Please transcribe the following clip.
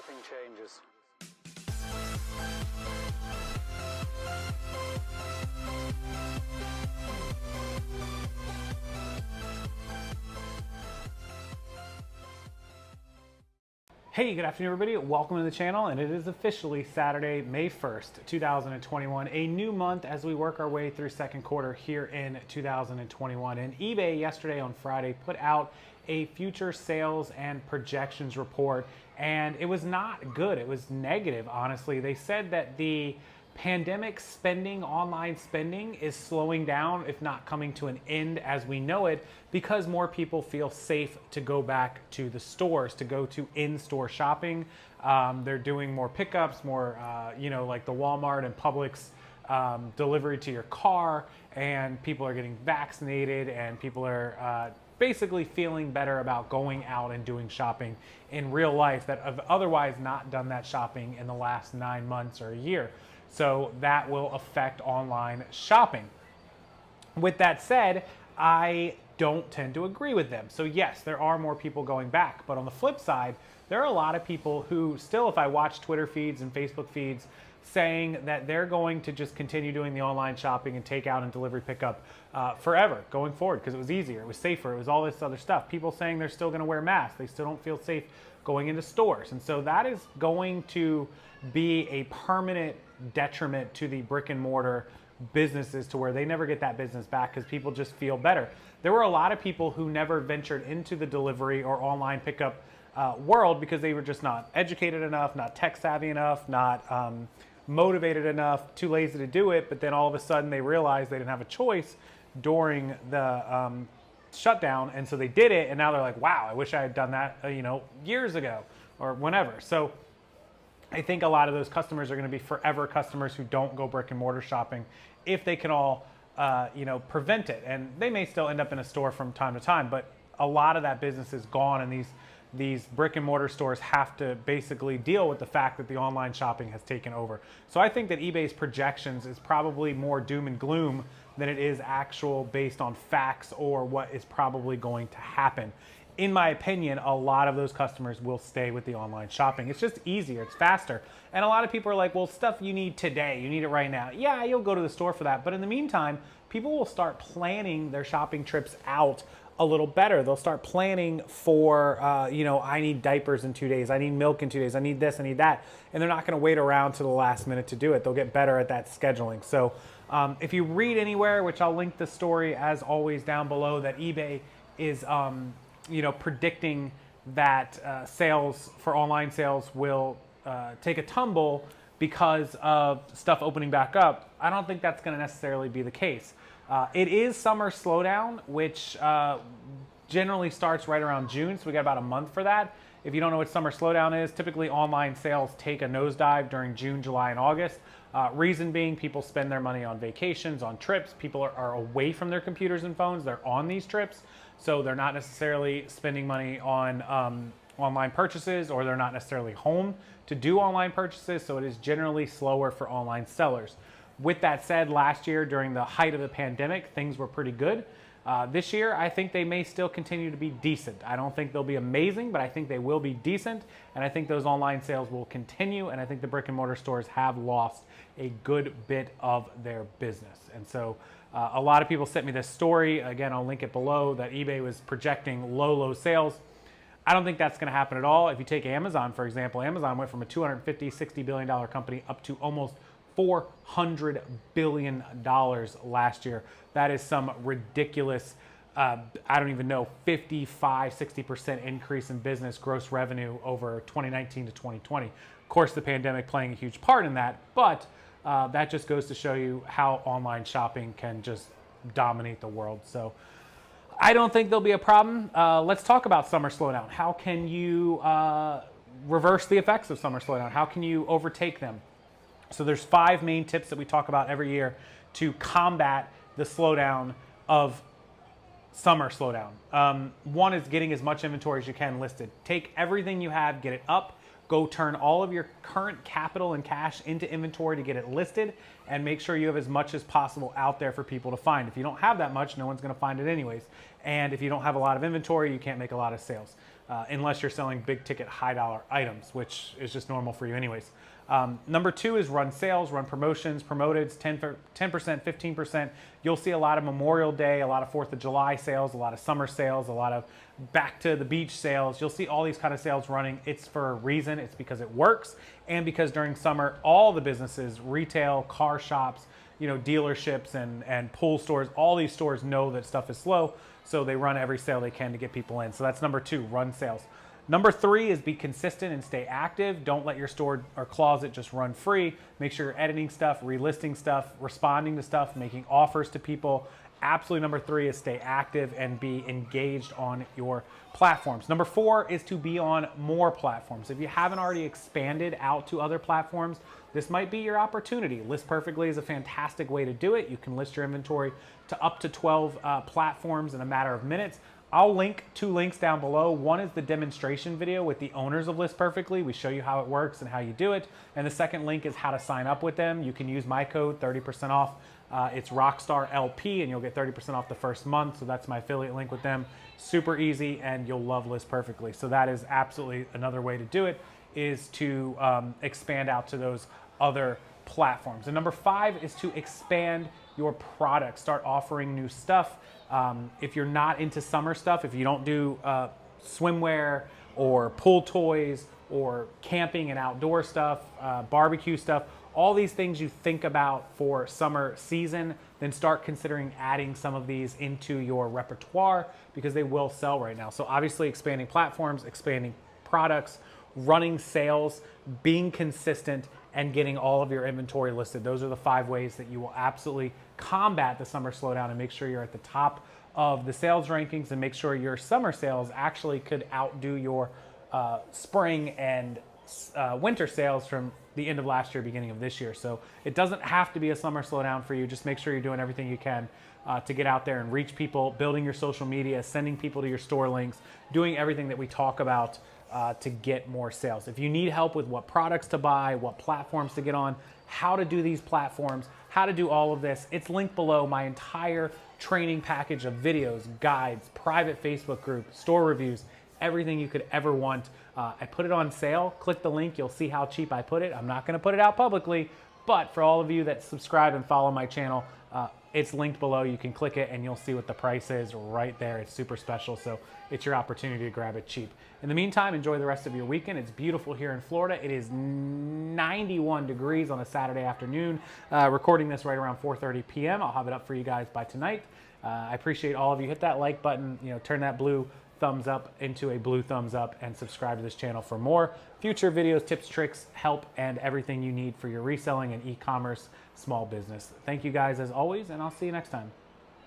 nothing changes. Hey, good afternoon everybody. Welcome to the channel, and it is officially Saturday, May 1st, 2021, a new month as we work our way through second quarter here in 2021. And eBay yesterday on Friday put out a future sales and projections report, and it was not good. It was negative, honestly. They said that the pandemic spending, online spending, is slowing down, if not coming to an end as we know it, because more people feel safe to go back to the stores, to go to in-store shopping. They're doing more pickups, more, like the Walmart and Publix delivery to your car, and people are getting vaccinated, and people are basically feeling better about going out and doing shopping in real life that have otherwise not done that shopping in the last 9 months or a year. So that will affect online shopping. With that said, I don't tend to agree with them. So yes, there are more people going back, but on the flip side, there are a lot of people who still, if I watch Twitter feeds and Facebook feeds, saying that they're going to just continue doing the online shopping and takeout and delivery pickup forever going forward, because it was easier, it was safer, it was all this other stuff. People saying they're still going to wear masks, they still don't feel safe going into stores. And so that is going to be a permanent detriment to the brick and mortar businesses, to where they never get that business back because people just feel better. There were a lot of people who never ventured into the delivery or online pickup world because they were just not educated enough, not tech savvy enough, not motivated enough, too lazy to do it. But then all of a sudden they realized they didn't have a choice during the shutdown, and so they did it, and now they're like, wow, I wish I had done that years ago or whenever. So I think a lot of those customers are going to be forever customers who don't go brick and mortar shopping if they can all prevent it. And they may still end up in a store from time to time, but a lot of that business is gone, and these brick and mortar stores have to basically deal with the fact that the online shopping has taken over. So I think that eBay's projections is probably more doom and gloom than it is actual based on facts or what is probably going to happen. In my opinion, a lot of those customers will stay with the online shopping. It's just easier, it's faster. And a lot of people are like, well, stuff you need today, you need it right now. Yeah, you'll go to the store for that. But in the meantime, people will start planning their shopping trips out a little better. They'll start planning for, I need diapers in 2 days, I need milk in 2 days, I need this, I need that. And they're not gonna wait around to the last minute to do it. They'll get better at that scheduling. So if you read anywhere, which I'll link the story as always down below, that eBay is predicting that sales for online sales will take a tumble because of stuff opening back up, I don't think that's going to necessarily be the case. It is summer slowdown, which generally starts right around June, so we got about a month for that. If you don't know what summer slowdown is, typically online sales take a nosedive during June, July, and August. Reason being, people spend their money on vacations, on trips. People are away from their computers and phones. They're on these trips, so they're not necessarily spending money on online purchases, or they're not necessarily home to do online purchases, so it is generally slower for online sellers. With that said, last year during the height of the pandemic, things were pretty good. This year, I think they may still continue to be decent. I don't think they'll be amazing, but I think they will be decent, and I think those online sales will continue, and I think the brick and mortar stores have lost a good bit of their business. And so a lot of people sent me this story, again, I'll link it below, that eBay was projecting low sales. I don't think that's going to happen at all. If you take Amazon, for example, Amazon went from a $250, $60 billion company up to almost $400 billion last year. That is some ridiculous, I don't even know, 55, 60% increase in business gross revenue over 2019 to 2020. Of course, the pandemic playing a huge part in that, but that just goes to show you how online shopping can just dominate the world. So I don't think there'll be a problem. Let's talk about summer slowdown. How can you reverse the effects of summer slowdown? How can you overtake them? So there's 5 main tips that we talk about every year to combat the slowdown of summer slowdown. One is getting as much inventory as you can listed. Take everything you have, get it up, go turn all of your current capital and cash into inventory to get it listed, and make sure you have as much as possible out there for people to find. If you don't have that much, no one's gonna find it anyways. And if you don't have a lot of inventory, you can't make a lot of sales unless you're selling big ticket, high dollar items, which is just normal for you anyways. Number 2 is run sales, run promotions, promoteds, 10%, 15%. You'll see a lot of Memorial Day, a lot of 4th of July sales, a lot of summer sales, a lot of back to the beach sales. You'll see all these kind of sales running. It's for a reason. It's because it works, and because during summer, all the businesses, retail, car shops, dealerships and pool stores, all these stores know that stuff is slow, so they run every sale they can to get people in. So that's number 2, run sales. Number 3 is be consistent and stay active. Don't let your store or closet just run free. Make sure you're editing stuff, relisting stuff, responding to stuff, making offers to people. Absolutely, number 3 is stay active and be engaged on your platforms. Number 4 is to be on more platforms. If you haven't already expanded out to other platforms, this might be your opportunity. List Perfectly is a fantastic way to do it. You can list your inventory to up to 12 platforms in a matter of minutes. I'll link 2 links down below. One is the demonstration video with the owners of List Perfectly. We show you how it works and how you do it. And the second link is how to sign up with them. You can use my code, 30% off. It's RockstarLP, and you'll get 30% off the first month. So that's my affiliate link with them. Super easy, and you'll love List Perfectly. So that is absolutely another way to do it, is to expand out to those other platforms. And number 5 is to expand your product. Start offering new stuff. If you're not into summer stuff, if you don't do swimwear or pool toys or camping and outdoor stuff, barbecue stuff, all these things you think about for summer season, then start considering adding some of these into your repertoire, because they will sell right now. So obviously expanding platforms, expanding products, running sales, being consistent, and getting all of your inventory listed. Those are the 5 ways that you will absolutely combat the summer slowdown and make sure you're at the top of the sales rankings, and make sure your summer sales actually could outdo your spring and winter sales from the end of last year, beginning of this year. So it doesn't have to be a summer slowdown for you. Just make sure you're doing everything you can to get out there and reach people, building your social media, sending people to your store links, doing everything that we talk about to get more sales. If you need help with what products to buy, what platforms to get on, how to do these platforms, how to do all of this, it's linked below. My entire training package of videos, guides, private Facebook group, store reviews, everything you could ever want. I put it on sale. Click the link. You'll see how cheap I put it. I'm not going to put it out publicly, but for all of you that subscribe and follow my channel, it's linked below. You can click it and you'll see what the price is right there. It's super special, so it's your opportunity to grab it cheap. In the meantime, enjoy the rest of your weekend. It's beautiful here in Florida. It is 91 degrees on a Saturday afternoon. Recording this right around 4:30 p.m. I'll have it up for you guys by tonight. I appreciate all of you. Hit that like button, turn that blue thumbs up into a blue thumbs up, and subscribe to this channel for more future videos, tips, tricks, help, and everything you need for your reselling and e-commerce small business. Thank you guys as always, and I'll see you next time.